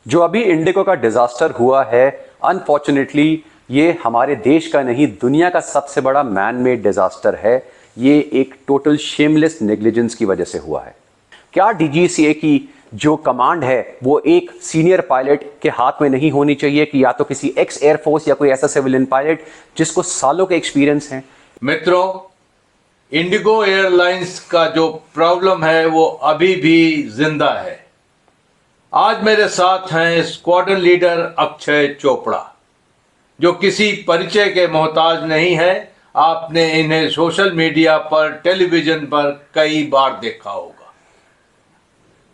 जो अभी इंडिगो का डिजास्टर हुआ है, अनफॉर्चुनेटली ये हमारे देश का नहीं दुनिया का सबसे बड़ा मैन मेड डिजास्टर है। ये एक टोटल शेमलेस नेग्लिजेंस की वजह से हुआ है। क्या डीजीसीए की जो कमांड है वो एक सीनियर पायलट के हाथ में नहीं होनी चाहिए कि या तो किसी एक्स एयरफोर्स या कोई ऐसा सिविलियन पायलट जिसको सालों के एक्सपीरियंस है? मित्रों, इंडिगो एयरलाइंस का जो प्रॉब्लम है वो अभी भी जिंदा है। आज मेरे साथ हैं स्क्वाड्रन लीडर अक्षय चोपड़ा, जो किसी परिचय के मोहताज नहीं है। आपने इन्हें सोशल मीडिया पर, टेलीविजन पर कई बार देखा होगा।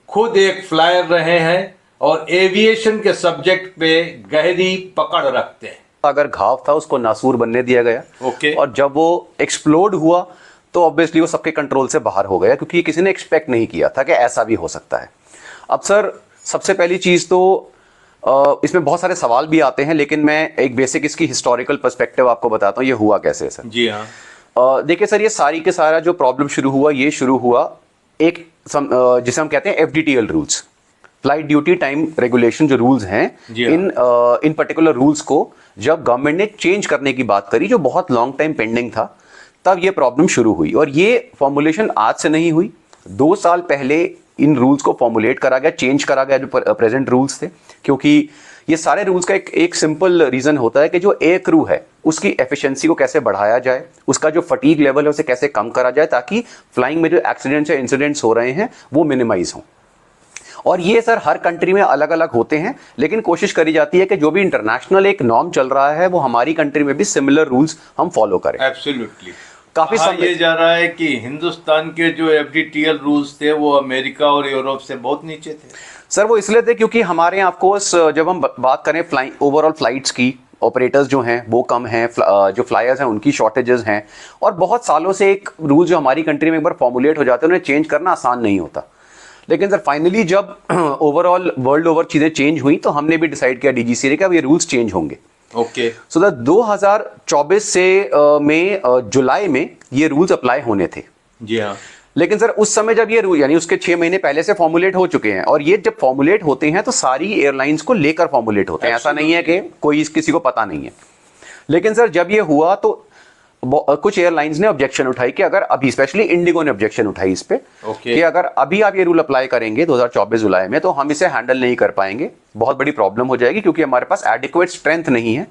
खुद एक फ्लायर रहे हैं और एविएशन के सब्जेक्ट पे गहरी पकड़ रखते हैं। अगर घाव था उसको नासूर बनने दिया गया। ओके। और जब वो एक्सप्लोड हुआ तो ऑब्वियसली वो सबके कंट्रोल से बाहर हो गया, क्योंकि किसी ने एक्सपेक्ट नहीं किया था कि ऐसा भी हो सकता है। अब सर, सबसे पहली चीज तो इसमें बहुत सारे सवाल भी आते हैं, लेकिन मैं एक बेसिक इसकी हिस्टोरिकल पर्सपेक्टिव आपको बताता हूँ। ये हुआ कैसे सर? जी हाँ। देखिए सर, ये सारी के सारा जो प्रॉब्लम शुरू हुआ एक जिसे हम कहते हैं FDTL rules, flight duty time regulation जो रूल्स हैं, इन पर्टिकुलर रूल्स को जब गवर्नमेंट ने चेंज करने की बात करी, जो बहुत लॉन्ग टाइम पेंडिंग था, तब ये प्रॉब्लम शुरू हुई। और ये फॉर्मुलेशन आज से नहीं हुई, 2 साल पहले इन रूल्स को फॉर्मुलेट करा गया, चेंज करा गया जो प्रेजेंट रूल्स थे। क्योंकि ये सारे रूल्स का एक सिंपल रीजन होता है कि जो एयर क्रू है उसकी एफिशिएंसी को कैसे बढ़ाया जाए, उसका जो फटीग लेवल है उसे कैसे कम करा जाए, ताकि फ्लाइंग में जो एक्सीडेंट्स या इंसिडेंट्स हो रहे हैं वो मिनिमाइज हों। और ये सर हर कंट्री में अलग अलग होते हैं, लेकिन कोशिश करी जाती है कि जो भी इंटरनेशनल एक नॉर्म चल रहा है वो हमारी कंट्री में भी सिमिलर रूल्स हम फॉलो करें। एब्सोल्युटली। काफी ये जा रहा है कि हिंदुस्तान के जो एफडीटीएल रूल्स थे वो अमेरिका और यूरोप से बहुत नीचे थे। सर वो इसलिए थे क्योंकि हमारे यहाँ ऑफकोर्स जब हम बात करें ओवरऑल फ्लाइट्स की, ऑपरेटर्स जो हैं वो कम हैं, जो फ्लायर्स हैं उनकी शॉर्टेजेस हैं, और बहुत सालों से एक रूल जो हमारी कंट्री में एक बार फॉर्मुलेट हो जाते हैं उन्हें चेंज करना आसान नहीं होता। लेकिन सर फाइनली जब ओवरऑल वर्ल्ड ओवर चीज़ें चेंज हुई तो हमने भी डिसाइड किया डीजीसीए का, अब ये रूल्स चेंज होंगे। ओके। सो दैट 2024 से में जुलाई में ये रूल्स अप्लाई होने थे। जी हाँ। लेकिन सर उस समय जब ये रूल, यानी उसके 6 महीने पहले से फॉर्मुलेट हो चुके हैं, और ये जब फॉर्मुलेट होते हैं तो सारी एयरलाइंस को लेकर फॉर्मुलेट होते हैं, ऐसा नहीं है कि कोई किसी को पता नहीं है। लेकिन सर जब ये हुआ तो कुछ एयरलाइंस ने ऑब्जेक्शन उठाई कि अगर अभी, स्पेशली इंडिगो ने ऑब्जेक्शन उठाई इस पे, कि अगर अभी आप ये रूल अप्लाई करेंगे 2024 जुलाई में तो हम इसे हैंडल नहीं कर पाएंगे, बहुत बड़ी प्रॉब्लम हो जाएगी, क्योंकि हमारे पास एडिक्वेट स्ट्रेंथ नहीं है,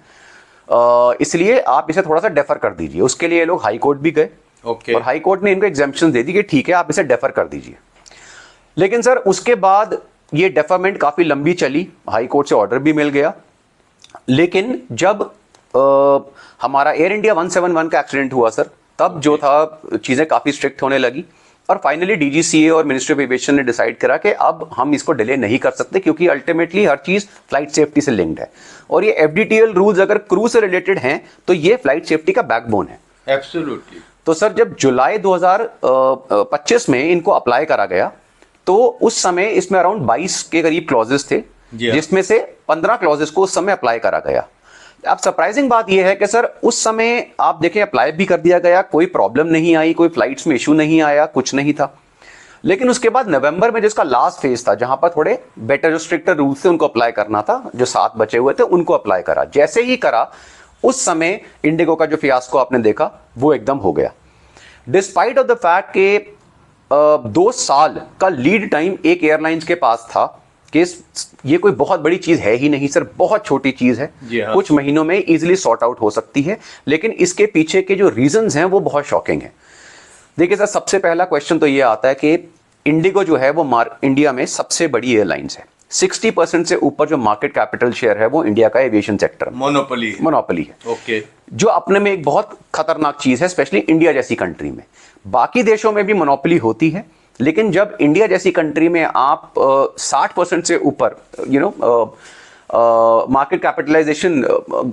इसलिए आप इसे थोड़ा सा डेफर कर दीजिए। उसके लिए ये लोग हाई कोर्ट भी गए। और हाई कोर्ट ने इनको एग्जेम्पशन दे दी कि ठीक है आप इसे डेफर कर दीजिए। लेकिन सर उसके बाद ये डेफरमेंट काफी लंबी चली, हाई कोर्ट से ऑर्डर भी मिल गया। लेकिन जब हमारा एयर इंडिया 171 का एक्सीडेंट हुआ सर, तब जो था चीजें काफी स्ट्रिक्ट होने लगी, और फाइनली डीजीसीए और मिनिस्ट्री ऑफ एविएशन ने डिसाइड करा कि अब हम इसको डिले नहीं कर सकते, क्योंकि अल्टीमेटली हर चीज फ्लाइट सेफ्टी से लिंक्ड है, और ये एफडीटीएल रूल्स अगर क्रू से रिलेटेड हैं तो ये फ्लाइट सेफ्टी का बैकबोन है। एब्सोल्युटली। तो सर जब जुलाई 2025 में इनको अप्लाई करा गया तो उस समय इसमें अराउंड 22 के करीब क्लॉजेस थे, जिसमें से 15 क्लॉजेस को उस समय अप्लाई करा गया। अब सरप्राइजिंग बात यह है कि सर उस समय आप देखें अप्लाई भी कर दिया गया, कोई प्रॉब्लम नहीं आई, कोई फ्लाइट्स में इशू नहीं आया, कुछ नहीं था। लेकिन उसके बाद नवंबर में जिसका लास्ट फेज था, जहां पर थोड़े बेटर जो स्ट्रिक्टर रूल्स थे उनको अप्लाई करना था, जो 7 बचे हुए थे उनको अप्लाई करा। जैसे ही करा उस समय इंडिगो का जो फियास्को आपने देखा वो एकदम हो गया, डिस्पाइट ऑफ द फैक्ट कि 2 साल का लीड टाइम एक एयरलाइंस के पास था कि ये कोई बहुत बड़ी चीज है ही नहीं सर, बहुत छोटी चीज है, कुछ महीनों में इजीली सॉर्ट आउट हो सकती है। लेकिन इसके पीछे के जो रीजंस हैं वो बहुत शॉकिंग है। देखिए सर, सबसे पहला क्वेश्चन तो ये आता है कि इंडिगो जो है वो इंडिया में सबसे बड़ी एयरलाइंस है, 60% से ऊपर जो मार्केट कैपिटल शेयर है वो इंडिया का एविएशन सेक्टर में मोनोपोली है। ओके। जो अपने में एक बहुत खतरनाक चीज है, स्पेशली इंडिया जैसी कंट्री में। बाकी देशों में भी मोनोपोली होती है, लेकिन जब इंडिया जैसी कंट्री में आप 60% से ऊपर मार्केट कैपिटलाइजेशन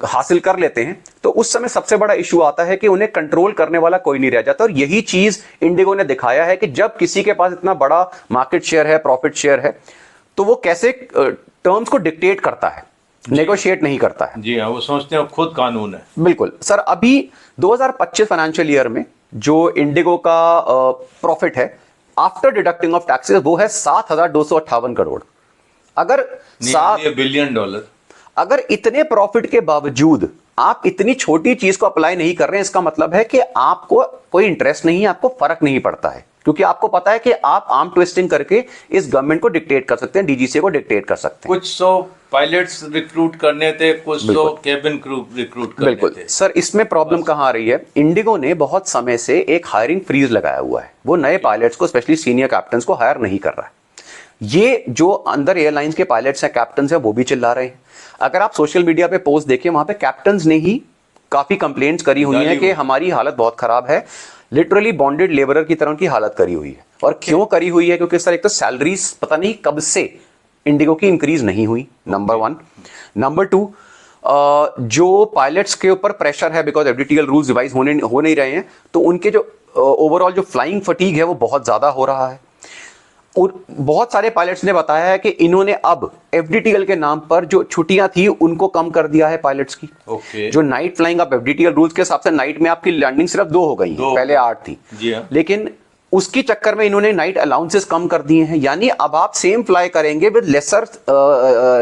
हासिल कर लेते हैं तो उस समय सबसे बड़ा इशू आता है कि उन्हें कंट्रोल करने वाला कोई नहीं रह जाता। और यही चीज इंडिगो ने दिखाया है कि जब किसी के पास इतना बड़ा मार्केट शेयर है, प्रॉफिट शेयर है, तो वो कैसे टर्म्स को डिक्टेट करता है, नेगोशिएट नहीं करता है। जी हाँ, वो सोचते हैं खुद कानून है। बिल्कुल सर, अभी 2025 फाइनेंशियल ईयर में जो इंडिगो का प्रॉफिट है आफ्टर डिडक्टिंग ऑफ टैक्सेस वो है 7,258 करोड़। अगर बिलियन डॉलर, अगर इतने प्रॉफिट के बावजूद आप इतनी छोटी चीज को अप्लाई नहीं कर रहे हैं, इसका मतलब है कि आपको कोई इंटरेस्ट नहीं है, आपको फर्क नहीं पड़ता है, क्योंकि आपको पता है कि आप आर्म ट्विस्टिंग करके इस गवर्नमेंट को डिक्टेट कर सकते हैं, डीजीसीए को डिक्टेट कर सकते हैं। कुछ 100 पायलट्स रिक्रूट करने थे, कुछ 100 केबिन क्रू रिक्रूट करने बिल्कुल थे। सर, इसमें प्रॉब्लम कहाँ आ रही है? इंडिगो ने बहुत समय से एक हायरिंग फ्रीज लगाया हुआ है, वो नए पायलट्स को, स्पेशली सीनियर कैप्टन्स को हायर नहीं कर रहा है। ये जो अंदर एयरलाइंस के पायलट्स हैं, कैप्टन्स हैं, वो भी चिल्ला रहे हैं। अगर आप सोशल मीडिया पे पोस्ट देखिए, वहां पे कैप्टन्स ने ही काफी कंप्लेंट्स करी हुई हैं कि हमारी हालत बहुत खराब है, लिटरली बॉन्डेड लेबरर की तरह की हालत करी हुई है। और क्यों करी हुई है? क्योंकि सर एक तो सैलरीज पता नहीं कब से इंडिगो की इंक्रीज नहीं हुई, नंबर 1। नंबर 2, जो पायलट्स के ऊपर प्रेशर है, बिकॉज एफडीटीएल रूल्स रिवाइज हो नहीं रहे हैं, तो उनके जो ओवरऑल जो फ्लाइंग फटीग है वो बहुत ज्यादा हो रहा है। और बहुत सारे पायलट्स ने बताया है कि इन्होंने अब एफडीटीएल के नाम पर जो छुट्टियां थी उनको कम कर दिया है पायलट्स की। जो नाइट फ्लाइंग, आप एफडीटीएल रूल्स के हिसाब से नाइट में आपकी लैंडिंग सिर्फ 2 हो गई, पहले 8 थी। लेकिन उसकी चक्कर में इन्होंने नाइट अलाउंसेस कम कर दिए हैं, यानी अब आप सेम फ्लाई करेंगे with lesser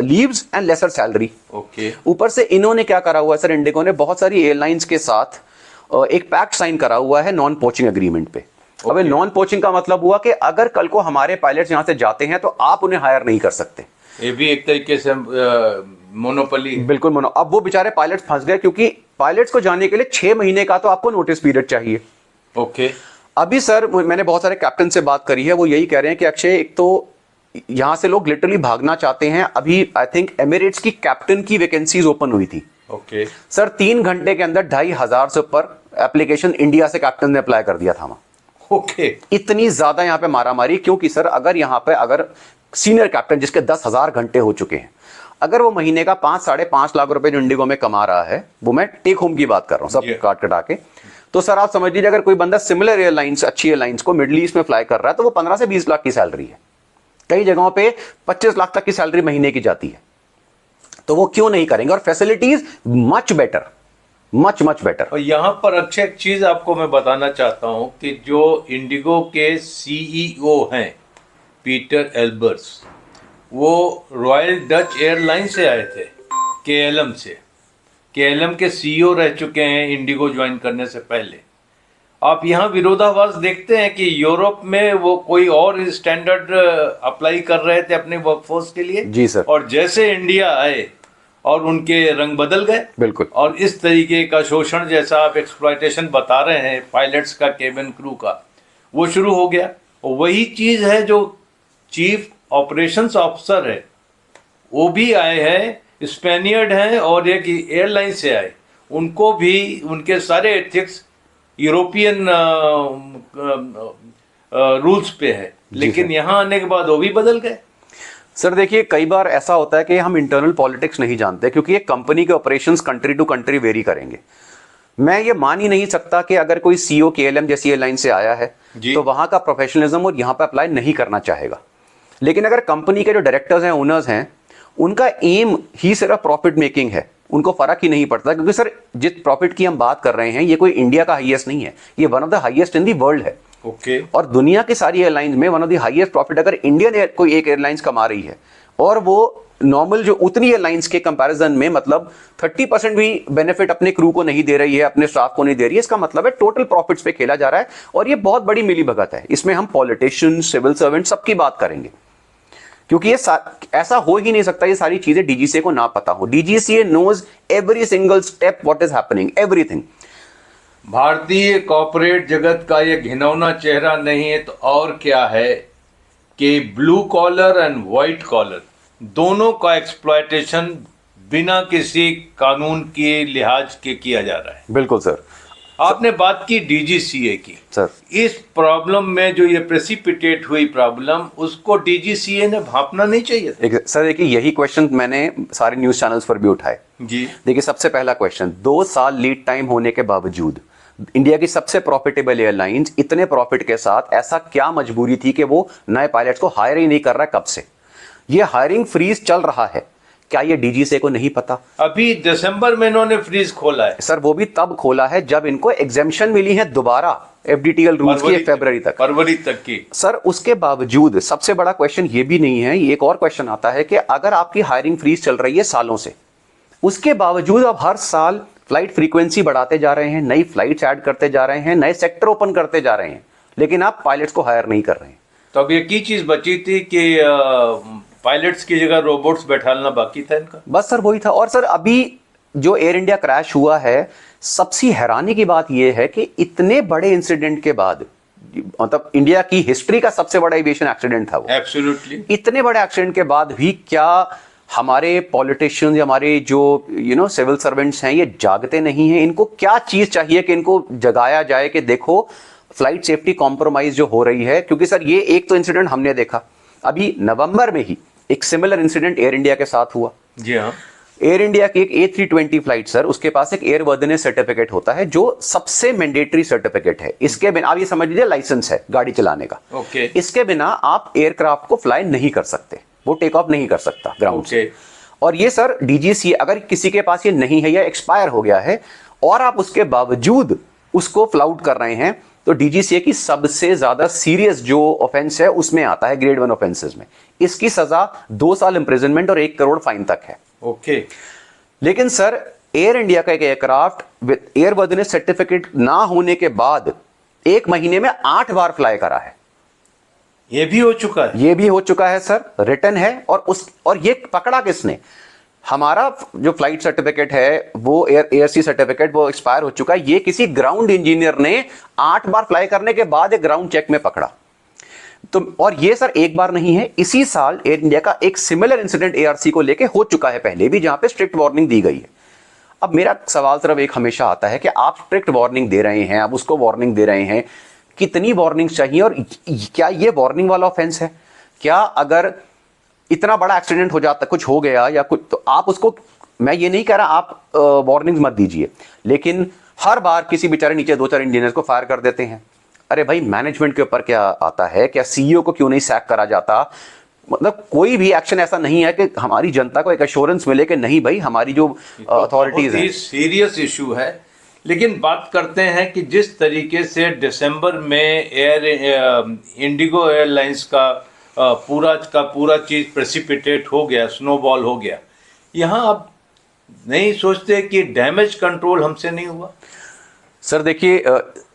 leaves and lesser salary. ऊपर से इन्होंने क्या करा हुआ है सर, इंडिगो ने बहुत सारी एयरलाइंस के साथ एक पैक्ट साइन करा हुआ है नॉन पोचिंग एग्रीमेंट पे। अब नॉन पोचिंग का मतलब हुआ कि अगर कल को हमारे पायलट्स यहां से जाते हैं तो आप उन्हें हायर नहीं कर सकते। ये भी एक तरीके से मोनोपोली। बिल्कुल अब वो बेचारे पायलट्स फंस गए, क्योंकि पायलट्स को जाने के लिए 6 महीने का तो आपको नोटिस पीरियड चाहिए। अभी सर मैंने बहुत सारे कैप्टन से बात करी है, वो यही कह रहे हैं कि अक्षय, एक तो यहां से लोग लिटरली भागना चाहते हैं। अभी आई थिंक एमिरेट्स की कैप्टन की वैकेंसीज ओपन हुई थी। सर 3 घंटे के अंदर 2500 से ऊपर एप्लीकेशन इंडिया से कैप्टन ने अप्लाई कर दिया था वहां। इतनी ज्यादा यहां पे मारामारी, क्योंकि सर अगर यहां पे अगर सीनियर कैप्टन जिसके 10,000 घंटे हो चुके हैं, अगर वो महीने का 5-5.5 लाख रुपए जो इंडिगो में कमा रहा है, वो मैं टेक होम की बात कर रहा हूं, सब काट कटा के, तो सर आप समझ लीजिए अगर कोई बंदा सिमिलर एयरलाइंस, अच्छी एयरलाइंस को मिडिल ईस्ट में फ्लाई कर रहा है, तो वो 15 से 20 लाख की सैलरी है, कई जगहों पे 25 लाख तक की सैलरी महीने की जाती है। तो वो क्यों नहीं करेंगे? और facilities much better, much better. और यहाँ पर अक्षय एक चीज आपको मैं बताना चाहता हूं कि जो इंडिगो के सीईओ हैं पीटर एल्बर्स, वो रॉयल डच एयरलाइन से आए थे, केएलएम से। केएलएम के सीईओ रह चुके हैं इंडिगो ज्वाइन करने से पहले। आप यहाँ विरोधाभास देखते हैं कि यूरोप में वो कोई और स्टैंडर्ड अप्लाई कर रहे थे अपने वर्कफोर्स के लिए। जी सर। और जैसे इंडिया आए और उनके रंग बदल गए। बिल्कुल। और इस तरीके का शोषण, जैसा आप एक्सप्लॉयटेशन बता रहे हैं पायलट्स का, केबिन क्रू का, वो शुरू हो गया। और वही चीज है जो चीफ ऑपरेशंस ऑफिसर है, वो भी आए हैं, स्पेनियर्ड हैं, और एक एयरलाइन से आए, उनको भी उनके सारे एथिक्स यूरोपियन रूल्स पे है, लेकिन यहाँ आने के बाद वो भी बदल गए। सर देखिए, कई बार ऐसा होता है कि हम इंटरनल पॉलिटिक्स नहीं जानते, क्योंकि एक कंपनी के operations country to country vary करेंगे। मैं ये मान ही नहीं सकता कि अगर कोई सीईओ केएलएम जैसी एयरलाइन से आया है तो वहां का प्रोफेशनलिज्म और यहां पर अप्लाई नहीं करना चाहेगा। लेकिन अगर कंपनी के जो डायरेक्टर्स हैं, ओनर्स हैं, उनका एम ही सिर्फ प्रॉफिट मेकिंग है, उनको फर्क ही नहीं पड़ता। क्योंकि सर जिस प्रॉफिट की हम बात कर रहे हैं, ये कोई इंडिया का हाईएस्ट नहीं है, ये one of the highest in the world है। और दुनिया की सारी एयरलाइंस में one of the highest profit अगर इंडियन कोई एक एयरलाइंस कमा रही है, और वो नॉर्मल जो उतनी एयरलाइंस के कंपैरिजन में मतलब 30% भी बेनिफिट अपने क्रू को नहीं दे रही है, अपने स्टाफ को नहीं दे रही है, इसका मतलब है टोटल प्रॉफिट्स पे खेला जा रहा है। और ये बहुत बड़ी मिलीभगत है, इसमें हम पॉलिटिशियन, सिविल सर्वेंट सबकी बात करेंगे, क्योंकि ये ऐसा हो ही नहीं सकता ये सारी चीजें डीजीसीए को ना पता हो। DGCA knows every single step what is happening, everything. भारतीय कॉर्पोरेट जगत का ये घिनौना चेहरा नहीं है तो और क्या है कि blue collar and white collar दोनों का एक्सप्लॉयटेशन बिना किसी कानून के लिहाज के किया जा रहा है। बिल्कुल सर। आपने बात की डीजीसीए की सर, इस प्रॉब्लम में जो ये प्रेसिपिटेट हुई प्रॉब्लम, उसको डीजीसीए ने भांपना नहीं चाहिए था। सर देखिए, यही क्वेश्चन मैंने सारे न्यूज चैनल्स पर भी उठाए जी। देखिए, सबसे पहला क्वेश्चन, 2 साल लीड टाइम होने के बावजूद इंडिया की सबसे प्रॉफिटेबल एयरलाइंस इतने प्रॉफिट के साथ ऐसा क्या मजबूरी थी कि वो नए पायलट्स को हायर ही नहीं कर रहा है? कब से ये हायरिंग फ्रीज चल रहा है? क्या ये डीजीसीए को नहीं पता? अभी दिसंबर में इन्होंने फ्रीज खोला है सर वो भी तब खोला है जब इनको एग्जेम्पशन मिली है दोबारा एफडीटीएल रूल्स की फरवरी तक की। सर उसके बावजूद सबसे बड़ा क्वेश्चन ये भी नहीं है, ये एक और क्वेश्चन आता है कि अगर आपकी हायरिंग फ्रीज चल रही है सालों से, उसके बावजूद आप हर साल फ्लाइट फ्रीक्वेंसी बढ़ाते जा रहे हैं, नई फ्लाइट्स ऐड करते जा रहे हैं, नए सेक्टर ओपन करते जा रहे हैं, लेकिन आप पायलट्स को हायर नहीं कर रहे हैं। तो अब ये की चीज बची थी कि पायलट्स की जगह रोबोट्स बैठाना बाकी था इनका। बस सर वही था। और सर अभी जो एयर इंडिया क्रैश हुआ है, सबसे हैरानी की बात यह है कि इतने बड़े इंसिडेंट के बाद, मतलब इंडिया की हिस्ट्री का सबसे बड़ा एविएशन एक्सीडेंट था वो, एब्सोल्युटली, इतने बड़े एक्सीडेंट के बाद भी क्या हमारे पॉलिटिशियंस या हमारे जो सिविल सर्वेंट्स हैं ये जागते नहीं हैं? इनको क्या चीज चाहिए कि इनको जगाया जाए कि देखो फ्लाइट सेफ्टी कॉम्प्रोमाइज जो हो रही है? क्योंकि सर ये एक तो इंसिडेंट हमने देखा, अभी नवंबर में ही एक सिमिलर इंसिडेंट एयर इंडिया के साथ हुआ। जी हाँ। एयर इंडिया की एक A320 फ्लाइट, सर उसके पास एक एयरवर्दिनेस सर्टिफिकेट होता है जो सबसे मैंडेटरी सर्टिफिकेट है। इसके बिना आप ये समझ लीजिए लाइसेंस है गाड़ी चलाने का। ओके। इसके बिना आप एयरक्राफ्ट को फ्लाई नहीं कर सकते, वो टेक ऑफ नहीं कर सकता ग्राउंड से। और ये सर डीजीसीए अगर किसी के पास ये नहीं है या एक्सपायर हो गया है और आप उसके बावजूद उसको फ्लाउट कर रहे हैं, तो डीजीसीए की सबसे ज्यादा सीरियस जो ऑफेंस है उसमें आता है, ग्रेड 1 ऑफेंसेस में। इसकी सजा 2 साल इंप्रिजनमेंट और 1 करोड़ फाइन तक है। ओके। लेकिन सर एयर इंडिया का एक एयरक्राफ्ट विद एयरवर्दिनेस सर्टिफिकेट ना होने के बाद 1 महीने में 8 बार फ्लाई करा है। ये भी हो चुका है? ये भी हो चुका है सर, रिटर्न है। और ये पकड़ा किसने? हमारा जो फ्लाइट सर्टिफिकेट है वो एयरसी सर्टिफिकेट वो एक्सपायर हो चुका है, ये किसी ग्राउंड इंजीनियर ने 8 बार फ्लाई करने के बाद एक ग्राउंड चेक में पकड़ा। तो और ये सर एक बार नहीं है, इसी साल एयर इंडिया का एक सिमिलर इंसिडेंट एआरसी को लेके हो चुका है पहले भी, जहां पे स्ट्रिक्ट वार्निंग दी गई है। अब मेरा सवाल सिर्फ एक हमेशा आता है कि आप स्ट्रिक्ट वार्निंग दे रहे हैं, आप उसको वार्निंग दे रहे हैं, कितनी वार्निंग चाहिए और क्या ये वार्निंग वाला ऑफेंस है? क्या अगर इतना बड़ा एक्सीडेंट हो जाता, कुछ हो गया या कुछ, तो आप उसको, मैं ये नहीं कह रहा आप वार्निंग्स मत दीजिए, लेकिन हर बार किसी बेचारे नीचे 2-4 इंजीनियर्स को फायर कर देते हैं। अरे भाई मैनेजमेंट के ऊपर क्या आता है? क्या सीईओ को क्यों नहीं सैक करा जाता? मतलब कोई भी एक्शन ऐसा नहीं है कि हमारी जनता को एक एश्योरेंस मिले कि नहीं भाई हमारी जो अथॉरिटीज हैं। सीरियस इशू है। लेकिन बात करते हैं कि जिस तरीके से दिसंबर में इंडिगो एयरलाइंस का पूरा चीज प्रेसिपिटेट हो गया, स्नोबॉल हो गया, यहाँ आप नहीं सोचते कि डैमेज कंट्रोल हमसे नहीं हुआ? सर देखिए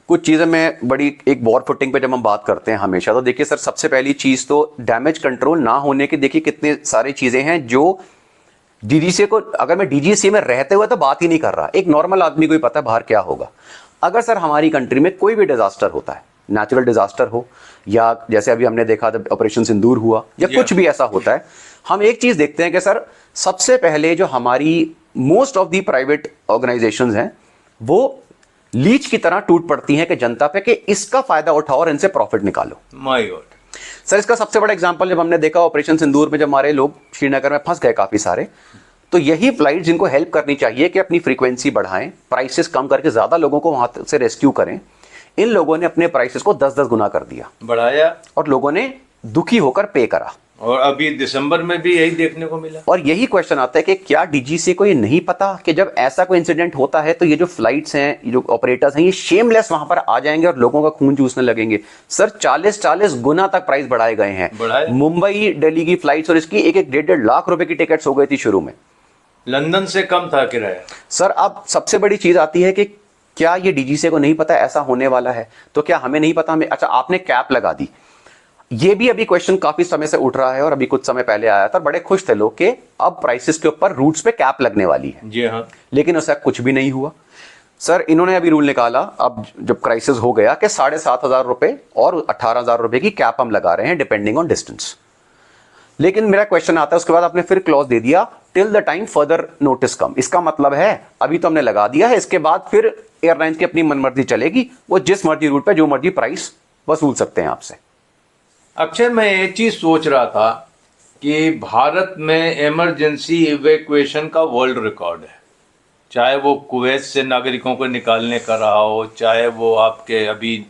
कुछ चीज़ें मैं बड़ी एक वॉर फुटिंग पे जब हम बात करते हैं हमेशा, तो देखिए सर सबसे पहली चीज़ तो डैमेज कंट्रोल ना होने की देखिए कितने सारी चीज़ें हैं जो डीजीसीए को, अगर मैं डीजीसीए में रहते हुए तो बात ही नहीं कर रहा, एक नॉर्मल आदमी को ही पता है बाहर क्या होगा। अगर सर हमारी कंट्री में कोई भी डिजास्टर होता है, नेचुरल डिजास्टर हो या जैसे अभी हमने देखा था ऑपरेशन सिंदूर हुआ या कुछ भी ऐसा होता है, हम एक चीज़ देखते हैं कि सर सबसे पहले जो हमारी most of the private organisations हैं वो लीच की तरह टूट पड़ती हैं कि जनता पे कि इसका फायदा उठाओ और इनसे प्रॉफिट निकालो। My God. सर इसका सबसे बड़ा एग्जांपल जब हमने देखा ऑपरेशन सिंदूर में, जब हमारे लोग श्रीनगर में फंस गए काफी सारे, तो यही फ्लाइट जिनको हेल्प करनी चाहिए कि अपनी फ्रीक्वेंसी बढ़ाएं, प्राइसेस कम करके ज्यादा लोगों को वहां से रेस्क्यू करें, इन लोगों ने अपने प्राइसेस को 10-10 गुना कर दिया, बढ़ाया, और लोगों ने दुखी होकर पे करा। और अभी दिसंबर में भी यही देखने को मिला। और यही क्वेश्चन आता है कि क्या डीजीसीए को ये नहीं पता कि जब ऐसा कोई इंसिडेंट होता है तो ये जो फ्लाइट्स हैं, ये जो ऑपरेटर्स हैं, ये शेमलेस वहां पर आ जाएंगे और लोगों का खून चूसने लगेंगे। सर 40-40 गुना तक प्राइस बढ़ाए गए हैं। मुंबई दिल्ली की फ्लाइट्स और इसकी 1-1.5 लाख रुपए की टिकट्स हो गई थी शुरू में, लंदन से कम था किराया। सर अब सबसे बड़ी चीज आती है कि क्या ये डीजीसीए को नहीं पता ऐसा होने वाला है? तो क्या हमें नहीं पता? हमें, अच्छा आपने कैप लगा दी, ये भी अभी क्वेश्चन काफी समय से उठ रहा है और अभी कुछ समय पहले आया था, बड़े खुश थे लोग कि अब प्राइसेस के ऊपर रूट्स पे कैप लगने वाली है। जी हाँ। लेकिन उससे कुछ भी नहीं हुआ। सर इन्होंने अभी रूल निकाला, अब जब क्राइसिस हो गया, कि 7,500 रुपए और 18,000 रुपए की कैप हम लगा रहे हैं डिपेंडिंग ऑन डिस्टेंस। लेकिन मेरा क्वेश्चन आता है, उसके बाद आपने फिर क्लॉज दे दिया till the time further notice come. इसका मतलब है अभी तो हमने लगा दिया है, इसके बाद फिर एयरलाइंस की अपनी मनमर्जी चलेगी, वो जिस मर्जी रूट पे जो मर्जी प्राइस वसूल सकते हैं आपसे। अक्षय, मैं ये चीज सोच रहा था कि भारत में इमरजेंसी इवैक्यूएशन का वर्ल्ड रिकॉर्ड है, चाहे वो कुवैत से नागरिकों को निकालने का रहा हो, चाहे वो आपके अभी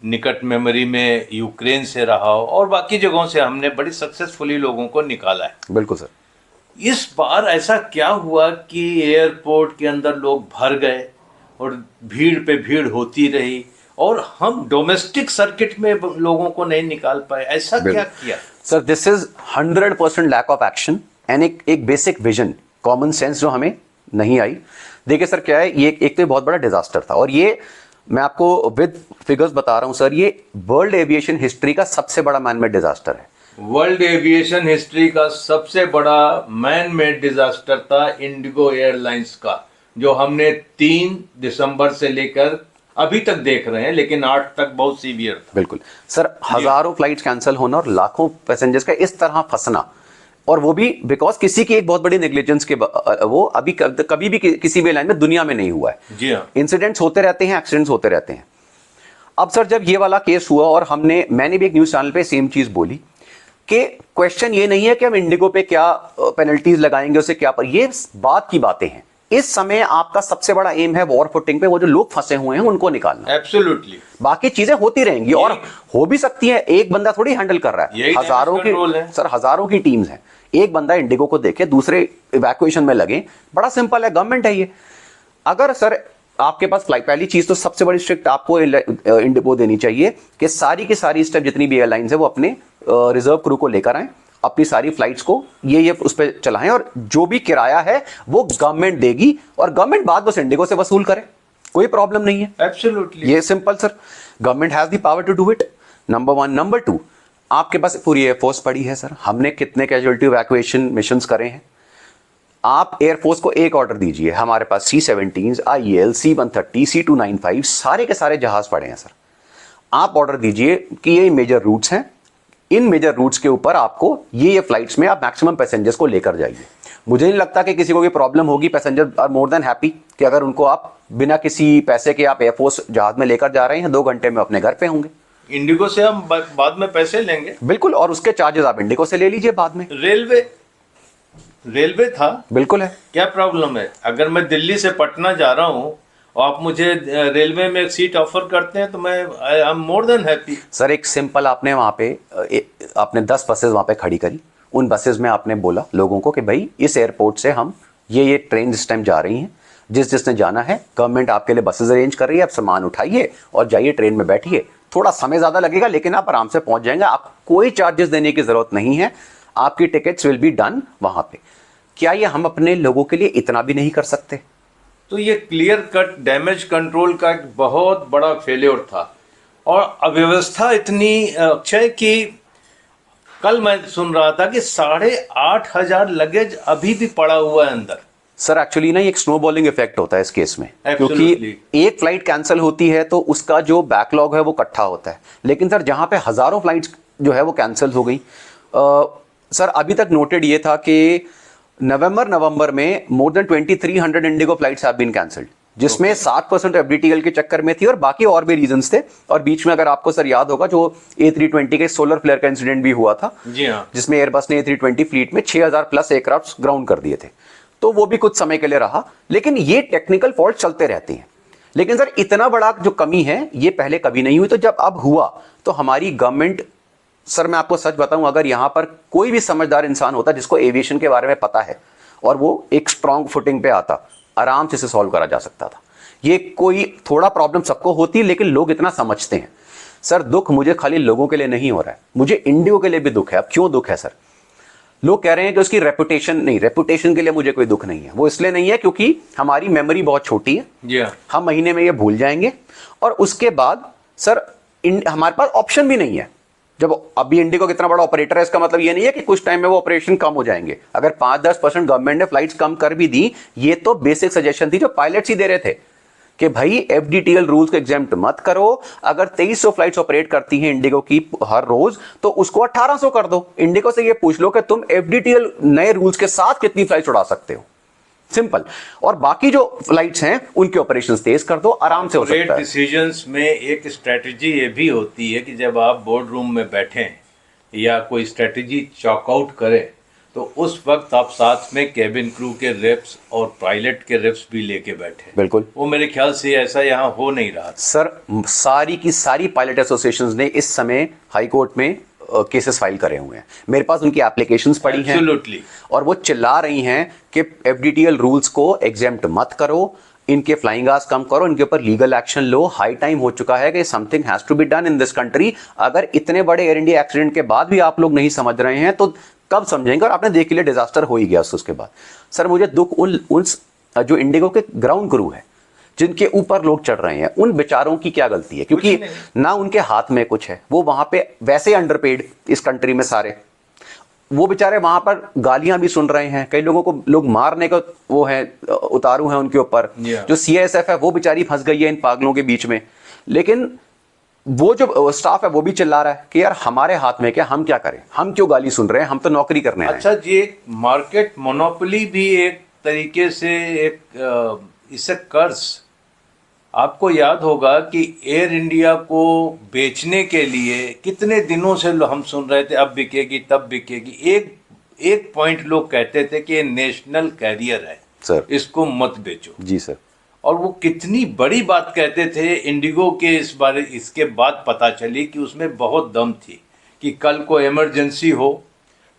निकट मेमोरी में यूक्रेन से रहा हो, और बाकी जगहों से हमने बड़ी सक्सेसफुली लोगों को निकाला है। बिल्कुल सर। इस बार ऐसा क्या हुआ कि एयरपोर्ट के अंदर लोग भर गए और भीड़ पे भीड़ होती रही और हम डोमेस्टिक सर्किट में लोगों को नहीं निकाल पाए, ऐसा क्या किया? Sir this is 100% lack of action and एक बेसिक विजन, कॉमन सेंस जो हमें नहीं आई। देखिए सर क्या है, ये एक तो बहुत बड़ा डिजास्टर था और ये मैं आपको विद फिगर्स बता रहा हूं सर, ये वर्ल्ड एविएशन हिस्ट्री का सबसे बड़ा मैनमेड डिजास्टर है। वर्ल्ड एविएशन हिस्ट्री का सबसे बड़ा मैन मेड डिजास्टर था इंडिगो एयरलाइंस का, जो हमने 3 दिसंबर से लेकर अभी तक देख रहे हैं, लेकिन 8 तक बहुत सीवियर था। बिल्कुल सर, हजारों फ्लाइट्स कैंसिल होना और लाखों पैसेंजर्स का इस तरह फंसना, और वो भी बिकॉज किसी की एक बहुत बड़ी नेग्लिजेंस के वो अभी कभी भी किसी भी एयरलाइन में दुनिया में नहीं हुआ है। जी हाँ। इंसिडेंट्स होते रहते हैं, एक्सीडेंट्स होते रहते हैं। अब सर जब ये वाला केस हुआ और मैंने भी एक न्यूज चैनल पे सेम चीज बोली कि क्वेश्चन ये नहीं है कि हम इंडिगो पे क्या पेनल्टीज लगाएंगे, उसे क्या पर, ये बात की बातें हैं। इस समय आपका सबसे बड़ा एम है वॉर फुटिंग पे वो जो लोग फंसे हुए हैं उनको निकालना। एब्सोल्युटली। बाकी चीजें होती रहेंगी और हो भी सकती है, एक बंदा थोड़ी हैंडल कर रहा है, हजारों की सर हजारों की टीम्स हैं। एक बंदा इंडिगो को देखे, दूसरे इवैक्यूएशन में लगे, बड़ा सिंपल है, गवर्नमेंट है ये। अगर सर आपके पास फ्लाइट, पहली चीज तो सबसे बड़ी स्ट्रिक्ट आपको इंडिगो देनी चाहिए कि सारी की सारी स्टेप जितनी भी एयरलाइंस है वो अपने रिजर्व क्रू को लेकर आए, अपनी सारी फ्लाइट्स को ये उस पर चलाएं और जो भी किराया है वो गवर्नमेंट देगी और गवर्नमेंट बाद बस इंडिगो से वसूल करे, कोई प्रॉब्लम नहीं है। एब्सोल्युटली, ये simple sir, government has the power to do it, number 1। Number 2, आपके पास पूरी एयरफोर्स पड़ी है सर, हमने कितने कैजुअलिटी इवैक्यूएशन मिशंस करे हैं। आप एयरफोर्स को एक ऑर्डर दीजिए, हमारे पास C-17, IEL, C-130, C-295 सारे के सारे जहाज पड़े हैं सर। आप ऑर्डर दीजिए कि ये मेजर रूट्स हैं, इन मेजर रूट्स के ऊपर आपको ये फ्लाइट्स में आप मैक्सिमम पैसेंजर्स को लेकर जाइए। मुझे नहीं लगता कि किसी को भी प्रॉब्लम होगी, passenger are more than happy कि अगर उनको आप बिना किसी पैसे के आप एयरफोर्स जहाज में लेकर जा रहे हैं, 2 घंटे में अपने घर पे होंगे। इंडिगो से हम बाद में पैसे लेंगे, बिल्कुल, और उसके चार्जेस आप इंडिगो से ले लीजिए बाद में। रेलवे था, बिल्कुल है, क्या प्रॉब्लम है? अगर मैं दिल्ली से पटना जा रहा हूँ और आप मुझे रेलवे में एक सीट ऑफर करते हैं तो मैं I am more than happy. Sir एक सिंपल, आपने वहाँ पे आपने 10 बसेस वहाँ पे खड़ी करी, उन बसेस में आपने बोला लोगों को कि भाई इस एयरपोर्ट से हम ये ट्रेन इस टाइम जा रही हैं, जिसने जाना है गवर्नमेंट आपके लिए बसेस अरेंज कर रही है, आप सामान उठाइए और जाइए, ट्रेन में बैठिए, थोड़ा समय ज़्यादा लगेगा लेकिन आप आराम से पहुँच जाएंगे, आप कोई चार्जेस देने की ज़रूरत नहीं है, आपकी टिकट्स विल बी डन वहाँ पे। क्या ये हम अपने लोगों के लिए इतना भी नहीं कर सकते? तो ये क्लियर कट डैमेज कंट्रोल का एक बहुत बड़ा फेलियर था और अव्यवस्था इतनी अक्षय कि कल मैं सुन रहा था कि 8,500 लगेज अभी भी पड़ा हुआ है अंदर। सर एक्चुअली ना एक स्नोबॉलिंग इफेक्ट होता है इस केस में, क्योंकि एक फ्लाइट कैंसिल होती है तो उसका जो बैकलॉग है वो इकट्ठा होता है, लेकिन सर जहां पे हजारों फ्लाइट्स जो है वो कैंसिल हो गई। सर अभी तक नोटेड ये था कि नवंबर में more than 2300 IndiGo flights have been cancelled, जिसमें 7% एफडीटीएल के चक्कर में थी और बाकी और भी रीजंस थे। और बीच में अगर आपको सर याद होगा जो A320 के सोलर फ्लेयर का इंसिडेंट भी हुआ था, जी हाँ, जिसमें एयरबस ने A320 फ्लीट में 6000 प्लस एयरक्राफ्ट ग्राउंड कर दिए थे, तो वो भी कुछ समय के लिए रहा। लेकिन ये टेक्निकल फॉल्ट चलते रहते हैं, लेकिन सर इतना बड़ा जो कमी है ये पहले कभी नहीं हुई, तो जब अब हुआ तो हमारी गवर्नमेंट, सर मैं आपको सच बताऊं, अगर यहां पर कोई भी समझदार इंसान होता जिसको एविएशन के बारे में पता है और वो एक स्ट्रांग फुटिंग पे आता, आराम से इसे सॉल्व करा जा सकता था। ये कोई थोड़ा प्रॉब्लम सबको होती है लेकिन लोग इतना समझते हैं। सर दुख मुझे खाली लोगों के लिए नहीं हो रहा है, मुझे इंडिगो के लिए भी दुख है। अब क्यों दुख है सर? लोग कह रहे हैं कि उसकी रेपुटेशन नहीं, रेपुटेशन के लिए मुझे कोई दुख नहीं है। वो इसलिए नहीं है क्योंकि हमारी मेमोरी बहुत छोटी है, जी हाँ, हम महीने में ये भूल जाएंगे और उसके बाद सर हमारे पास ऑप्शन भी नहीं है। जब अभी इंडिगो कितना बड़ा ऑपरेटर है, इसका मतलब ये नहीं है कि कुछ टाइम में वो ऑपरेशन कम हो जाएंगे। अगर 5-10% गवर्नमेंट ने फ्लाइट्स कम कर भी दी, ये तो बेसिक सजेशन थी जो पायलट्स ही दे रहे थे कि भाई एफडीटीएल रूल्स को एग्जेम्प्ट मत करो। अगर 2300 फ्लाइट्स ऑपरेट करती हैं इंडिगो की हर रोज, तो उसको 1800 कर दो। इंडिगो से ये पूछ लो कि तुम एफडीटीएल नए रूल्स के साथ कितनी फ्लाइट्स उड़ा सकते हो, सिंपल। और बाकी जो फ्लाइट्स हैं उनके ऑपरेशंस तेज कर दो, आराम से हो सकता है। डिसीजंस में एक स्ट्रेटजी ये भी होती है कि जब आप बोर्ड रूम में बैठें या कोई स्ट्रेटजी चॉकआउट करें तो उस वक्त आप साथ में कैबिन क्रू के रेप्स और पायलट के रेप्स भी लेके बैठे। बिल्कुल, वो मेरे ख्याल से ऐसा यहाँ हो नहीं रहा। सर सारी की सारी पायलट एसोसिएशंस ने इस समय हाई कोर्ट में केसेस फाइल करे हुए हैं, मेरे पास उनकी एप्लीकेशंस पड़ी हैं। Absolutely. और वो चिल्ला रही हैं कि एफडीटीएल रूल्स को एग्जेम्प्ट मत करो, इनके फ्लाइंग आवर्स कम करो, इनके ऊपर लीगल एक्शन लो। हाई टाइम हो चुका है कि something has to be done in this country. अगर इतने बड़े एयर इंडिया एक्सीडेंट के बाद भी आप लोग नहीं समझ रहे हैं तो कब समझेंगे? और आपने देख लिया डिजास्टर हो ही गया उसके बाद। सर मुझे दुख उन जो इंडिगो के ग्राउंड क्रू है जिनके ऊपर लोग चढ़ रहे हैं, उन बेचारों की क्या गलती है? क्योंकि ना उनके हाथ में कुछ है, वो वहां पे वैसे अंडरपेड इस कंट्री में सारे, वो बेचारे वहां पर गालियां भी सुन रहे हैं, कई लोगों को लोग मारने का वो है, उतारू है उनके ऊपर। जो सीआईएसएफ है वो बेचारी फंस गई है इन पागलों के बीच में। लेकिन वो जो स्टाफ है वो भी चिल्ला रहा है कि यार हमारे हाथ में क्या, हम क्या करें, हम क्यों गाली सुन रहे हैं, हम तो नौकरी करने आए हैं। अच्छा जी, एक मार्केट मोनोपोली भी एक तरीके से एक इससे कर्ज। आपको याद होगा कि एयर इंडिया को बेचने के लिए कितने दिनों से हम सुन रहे थे अब बिकेगी तब बिकेगी। एक पॉइंट लोग कहते थे कि ये नेशनल कैरियर है सर, इसको मत बेचो। जी सर। और वो कितनी बड़ी बात कहते थे इंडिगो के इसके बाद पता चली कि उसमें बहुत दम थी कि कल को इमरजेंसी हो,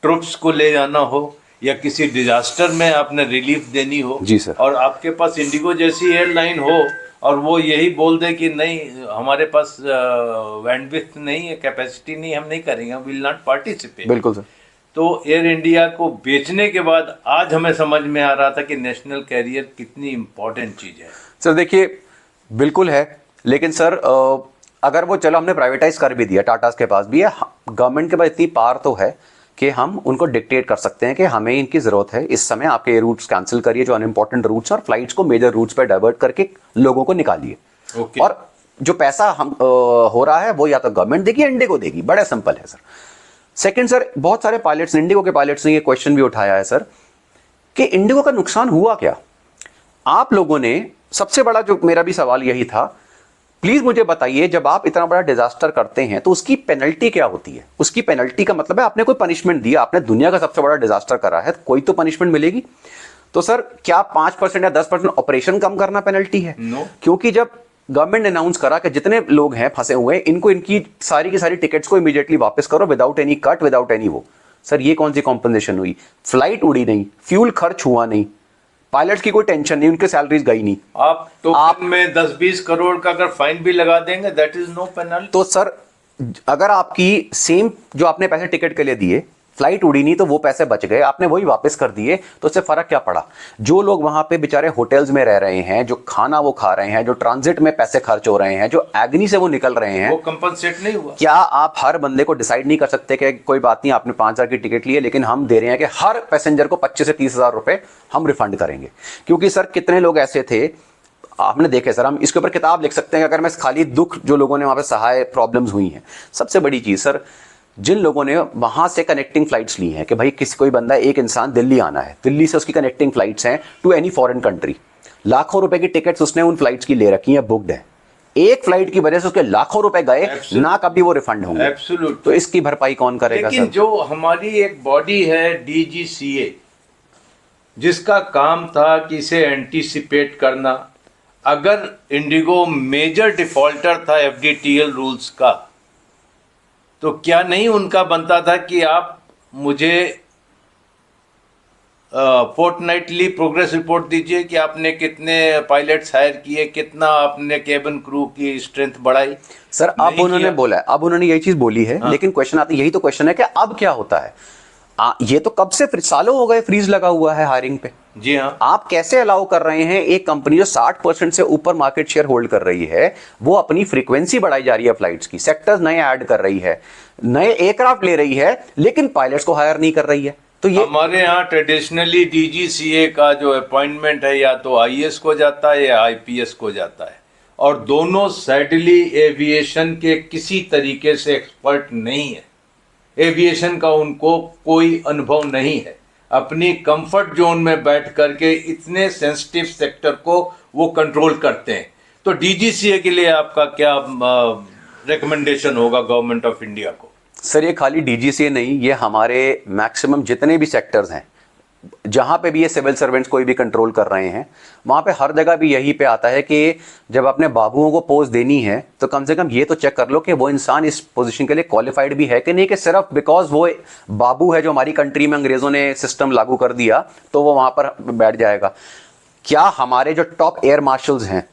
ट्रुप्स को ले जाना हो या किसी डिजास्टर में आपने रिलीफ देनी हो, जी सर, और आपके पास इंडिगो जैसी एयरलाइन हो और वो यही बोल दे कि नहीं हमारे पास बैंडविड्थ नहीं है, कैपेसिटी नहीं, हम नहीं करेंगे, विल नॉट पार्टिसिपेट। बिल्कुल सर। तो एयर इंडिया को बेचने के बाद आज हमें समझ में आ रहा था कि नेशनल कैरियर कितनी इंपॉर्टेंट चीज है। सर देखिए, बिल्कुल है, लेकिन सर अगर वो चलो हमने प्राइवेटाइज कर भी दिया, टाटा के पास भी है, गवर्नमेंट के पास इतनी पावर तो है कि हम उनको डिक्टेट कर सकते हैं कि हमें इनकी जरूरत है, इस समय आपके ये रूट्स कैंसिल करिए जो अनइम्पोर्टेंट रूट्स हैं और फ्लाइट्स को मेजर रूट्स पर डाइवर्ट करके लोगों को निकालिए। Okay. और जो पैसा हम हो रहा है वो या तो गवर्नमेंट देगी या इंडिगो देगी, बड़ा सिंपल है सर। सेकंड सर, बहुत सारे पायलट्स, इंडिगो के पायलट्स ने ये क्वेश्चन भी उठाया है सर कि इंडिगो का नुकसान हुआ क्या? आप लोगों ने, सबसे बड़ा जो मेरा भी सवाल यही था, प्लीज मुझे बताइए, जब आप इतना बड़ा डिजास्टर करते हैं तो उसकी पेनल्टी क्या होती है? उसकी पेनल्टी का मतलब है आपने कोई पनिशमेंट दिया, आपने दुनिया का सबसे बड़ा डिजास्टर करा है, कोई तो पनिशमेंट मिलेगी। तो सर क्या 5% या 10% ऑपरेशन कम करना पेनल्टी है? No. क्योंकि जब गवर्नमेंट ने अनाउंस करा कि जितने लोग हैं फंसे हुए इनको इनकी सारी की सारी टिकट्स को इमीडिएटली वापस करो without any cut, without any वो, सर ये कौन सी कॉम्पनसेशन हुई? फ्लाइट उड़ी नहीं, फ्यूल खर्च हुआ नहीं, पायलट्स की कोई टेंशन नहीं, उनके सैलरीज गई नहीं। आप में 10-20 करोड़ का अगर फाइन भी लगा देंगे, दैट इज नो पेनल्टी। तो सर अगर आपकी सेम जो आपने पैसे टिकट के लिए दिए, फ्लाइट उड़ी नहीं तो वो पैसे बच गए, आपने वही वापस कर दिए, तो उससे फर्क क्या पड़ा? जो लोग वहां पे बेचारे होटल्स में रह रहे हैं, जो खाना वो खा रहे हैं, जो ट्रांजिट में पैसे खर्च हो रहे हैं, जो एग्नी से वो निकल रहे हैं, वो कंपनसेट नहीं हुआ। क्या आप हर बंदे को डिसाइड नहीं कर सकते कि कोई बात नहीं आपने 5,000 की टिकट ली है लेकिन हम दे रहे हैं कि हर पैसेंजर को 25 से 30,000 रुपए हम रिफंड करेंगे? क्योंकि सर कितने लोग ऐसे थे, आपने देखे सर, हम इसके ऊपर किताब लिख सकते हैं अगर मैं खाली दुख जो लोगों ने वहां पे सहाय प्रॉब्लम्स हुई हैं। सबसे बड़ी चीज सर, जिन लोगों ने वहां से कनेक्टिंग फ्लाइट्स ली हैं कि भाई किसी कोई बंदा, एक इंसान दिल्ली आना है, दिल्ली से उसकी कनेक्टिंग फ्लाइट्स हैं टू एनी फॉरेन कंट्री, लाखों रुपए की टिकट्स उसने उन फ्लाइट्स की ले रखी हैं, बुक्ड है, एक फ्लाइट की वजह से उसके लाखों रुपए गए ना, कभी वो रिफंड होंगे। एब्सोल्यूट। तो इसकी भरपाई कौन करेगा? लेकिन सर जो हमारी एक बॉडी है डीजीसीए, जिसका काम था कि इसे एंटीसिपेट करना, अगर इंडिगो मेजर डिफॉल्टर था एफडीटीएल रूल्स का, तो क्या नहीं उनका बनता था कि आप मुझे फोर्टनाइटली प्रोग्रेस रिपोर्ट दीजिए कि आपने कितने पायलट्स हायर किए, कितना आपने केबिन क्रू की स्ट्रेंथ बढ़ाई। सर अब उन्होंने बोला है, अब उन्होंने यही चीज बोली है। हाँ। लेकिन क्वेश्चन आता है, यही तो क्वेश्चन है कि अब क्या होता है? ये तो कब से सालों हो गए फ्रीज लगा हुआ है हायरिंग पे। जी हाँ। आप कैसे अलाउ कर रहे हैं एक कंपनी जो 60% से ऊपर मार्केट शेयर होल्ड कर रही है, वो अपनी फ्रीक्वेंसी बढ़ाई जा रही है फ्लाइट्स की, सेक्टर्स नए ऐड कर रही है, नए एयरक्राफ्ट ले रही है, लेकिन पायलट्स को हायर नहीं कर रही है? तो ये हमारे यहाँ ट्रेडिशनली डीजीसीए का जो अपॉइंटमेंट है या तो आईएएस को जाता है या आईपीएस को जाता है, और दोनों सैडली एविएशन के किसी तरीके से एक्सपर्ट नहीं है। एविएशन का उनको कोई अनुभव नहीं है। अपनी कंफर्ट जोन में बैठ करके इतने सेंसिटिव सेक्टर को वो कंट्रोल करते हैं। तो डीजीसीए के लिए आपका क्या रिकमेंडेशन होगा गवर्नमेंट ऑफ इंडिया को? सर ये खाली डीजीसीए नहीं, ये हमारे मैक्सिमम जितने भी सेक्टर्स हैं, जहां पे भी ये सिविल सर्वेंट्स कोई भी कंट्रोल कर रहे हैं, वहां पे हर जगह भी यही पे आता है कि जब अपने बाबुओं को पोस्ट देनी है तो कम से कम ये तो चेक कर लो कि वो इंसान इस पोजीशन के लिए क्वालिफाइड भी है कि नहीं, कि सिर्फ बिकॉज वो बाबू है जो हमारी कंट्री में अंग्रेजों ने सिस्टम लागू कर दिया तो वो वहां पर बैठ जाएगा। क्या हमारे जो टॉप एयर मार्शल्स हैं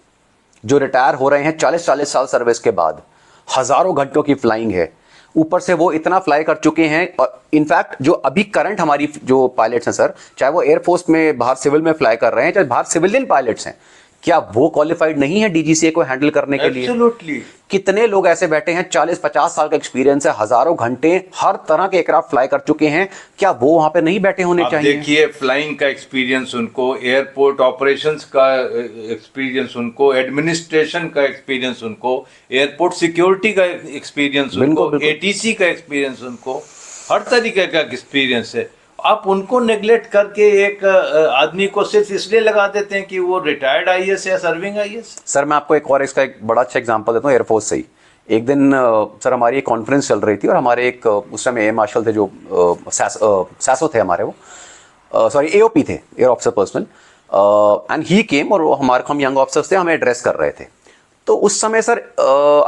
जो रिटायर हो रहे हैं 40-40 साल सर्विस के बाद, हजारों घंटों की फ्लाइंग है, ऊपर से वो इतना फ्लाई कर चुके हैं, और इनफैक्ट जो अभी करंट हमारी जो पायलट्स हैं सर, चाहे वो एयरफोर्स में बाहर सिविल में फ्लाई कर रहे हैं, चाहे बाहर सिविलियन पायलट्स हैं, क्या वो क्वालिफाइड नहीं है डीजीसीए को हैंडल करने के लिए? एब्सोल्युटली। कितने लोग ऐसे बैठे हैं 40-50 साल का एक्सपीरियंस है, हजारों घंटे हर तरह के एयरक्राफ्ट फ्लाई कर चुके हैं, क्या वो वहां पे नहीं बैठे होने आप चाहिए? देखिए फ्लाइंग का एक्सपीरियंस उनको, एयरपोर्ट ऑपरेशंस का एक्सपीरियंस उनको, एडमिनिस्ट्रेशन का एक्सपीरियंस उनको, एयरपोर्ट सिक्योरिटी का एक्सपीरियंस उनको, एटीसी का एक्सपीरियंस उनको, हर तरीके का एक्सपीरियंस है। आप उनको नेग्लेक्ट करके एक आदमी को सिर्फ इसलिए लगा देते हैं कि वो रिटायर्ड आईएएस या सर्विंग आईएएस। सर मैं आपको एक और इसका एक बड़ा अच्छा एग्जांपल देता हूँ एयरफोर्स से ही। एक दिन सर हमारी एक कॉन्फ्रेंस चल रही थी और हमारे एक उस समय एयर मार्शल थे जो सैसो थे हमारे, वो सॉरी एओपी थे, air officer personnel, and he came, और हम यंग ऑफिसर्स थे, हमें एड्रेस कर रहे थे। तो उस समय सर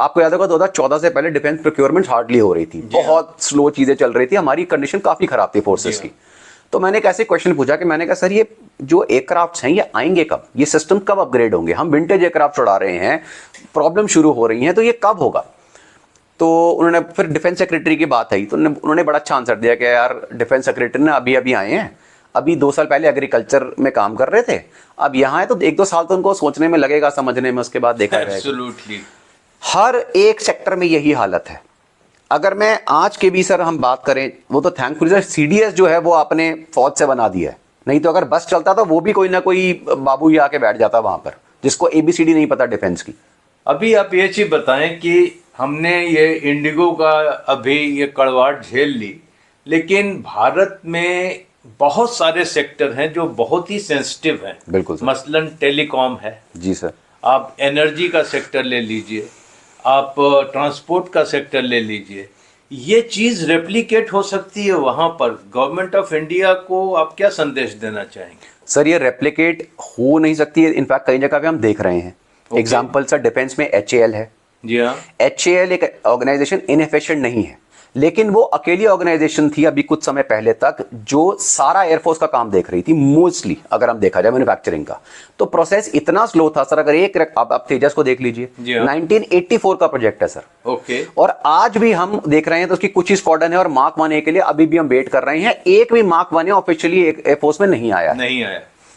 आपको याद होगा 2014 से पहले डिफेंस प्रोक्योरमेंट हार्डली हो रही थी, बहुत स्लो चीजें चल रही थी, हमारी कंडीशन काफी खराब थी फोर्सेस की। तो मैंने एक ऐसे क्वेश्चन पूछा कि मैंने कहा सर ये जो एयरक्राफ्ट्स हैं ये आएंगे कब, ये सिस्टम कब अपग्रेड होंगे, हम विंटेज एयरक्राफ्ट उड़ा रहे हैं, प्रॉब्लम शुरू हो रही हैं, तो ये कब होगा? तो उन्होंने फिर डिफेंस सेक्रेटरी की बात आई तो उन्होंने बड़ा अच्छा आंसर दिया कि यार डिफेंस सेक्रेटरी ने अभी अभी आए हैं, अभी 2 साल पहले एग्रीकल्चर में काम कर रहे थे, अब यहाँ है तो 1-2 साल तो उनको सोचने में लगेगा, समझने में, उसके बाद देखा जाएगा। एब्सोल्युटली। हर एक सेक्टर में यही हालत है। अगर मैं आज के भी सर हम बात करें, वो तो थैंकफुली सीडीएस जो है वो आपने फौज से बना दिया है, नहीं तो अगर बस चलता तो वो भी कोई ना कोई बाबू ही आके बैठ जाता वहां पर जिसको एबीसीडी नहीं पता डिफेंस की। अभी आप ये चीज बताएं कि हमने ये इंडिगो का अभी ये कड़वाहट झेल ली, लेकिन भारत में बहुत सारे सेक्टर हैं जो बहुत ही सेंसिटिव हैं। बिल्कुल सर। मसलन टेलीकॉम है, जी सर, आप एनर्जी का सेक्टर ले लीजिए, आप ट्रांसपोर्ट का सेक्टर ले लीजिए, ये चीज़ रेप्लिकेट हो सकती है वहाँ पर। गवर्नमेंट ऑफ इंडिया को आप क्या संदेश देना चाहेंगे? सर ये रेप्लिकेट हो नहीं सकती है, इनफैक्ट कई जगह पे हम देख रहे हैं। एग्जाम्पल सर डिफेंस में HAL है। जी हाँ। HAL एक ऑर्गेनाइजेशन इनएफिशिएंट नहीं है, लेकिन वो अकेली ऑर्गेनाइजेशन थी अभी कुछ समय पहले तक जो सारा एयरफोर्स का काम देख रही थी मोस्टली, अगर हम देखा जाए मैन्युफैक्चरिंग का। तो प्रोसेस इतना स्लो था सर, अगर एक आप तेजस को देख लीजिए, 1984 का प्रोजेक्ट है सर। ओके। और आज भी हम देख रहे हैं तो उसकी कुछ ही स्क्वाड्रन है और मार्क 1 के लिए अभी भी हम वेट कर रहे हैं। एक भी मार्क 1 ऑफिशियली एयरफोर्स में नहीं आया,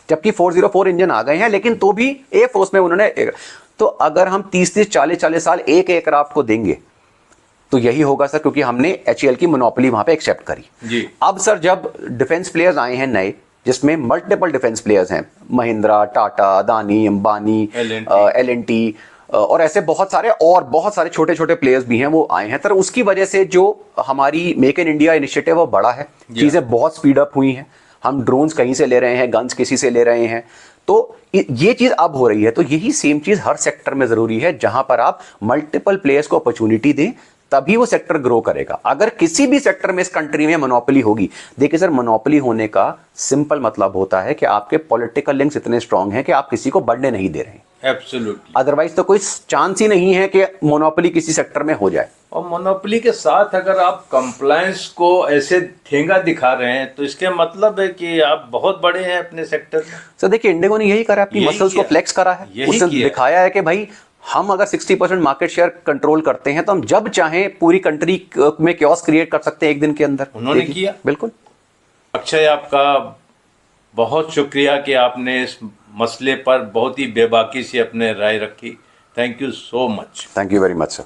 जबकि 404 इंजन आ गए हैं, लेकिन तो भी एयरफोर्स में उन्होंने। तो अगर हम 30-30, 40-40 साल एक एयरक्राफ्ट को देंगे तो यही होगा सर, क्योंकि हमने HAL की मोनोपोली वहां पे एक्सेप्ट करी जी। अब सर जब डिफेंस प्लेयर्स आए हैं नए, जिसमें मल्टीपल डिफेंस प्लेयर्स हैं, महिंद्रा, टाटा, अदानी, अंबानी, L&T और ऐसे बहुत सारे छोटे छोटे प्लेयर्स भी हैं, वो आए हैं सर। उसकी वजह से जो हमारी मेक इन इंडिया इनिशिएटिव वो बड़ा है, चीजें बहुत स्पीड अप हुई हैं। हम ड्रोन्स कहीं से ले रहे हैं, गन्स किसी से ले रहे हैं, तो ये चीज अब हो रही है। तो यही सेम चीज हर सेक्टर में जरूरी है, जहां पर आप मल्टीपल प्लेयर्स को अपॉर्चुनिटी दें, तभी वो सेक्टर ग्रो करेगा। अगर किसी भी सेक्टर में इस कंट्री में मोनोपोली होगी, देखिए सर मोनोपोली होने का सिंपल मतलब होता है कि आपके पॉलिटिकल लिंक्स इतने स्ट्रांग हैं कि आप किसी को बढ़ने नहीं दे रहे हैं। एब्सोल्युटली। अदरवाइज तो कोई चांस ही नहीं है कि मोनोपोली किसी सेक्टर में हो जाए। और मोनोपोली के साथ अगर आप कंप्लायंस को ऐसे ठेंगा दिखा रहे हैं तो इसके मतलब है कि आप बहुत बड़े हैं अपने सेक्टर में। सर देखिए इंडिगो ने यही करा, अपनी मसल्स को फ्लेक्स करा है, उसने दिखाया है कि भाई हम अगर 60% मार्केट शेयर कंट्रोल करते हैं तो हम जब चाहें पूरी कंट्री में क्योस क्रिएट कर सकते हैं एक दिन के अंदर। उन्होंने किया। बिल्कुल। अक्षय, आपका बहुत शुक्रिया कि आपने इस मसले पर बहुत ही बेबाकी से अपने राय रखी। Thank you so much. Thank you very much sir.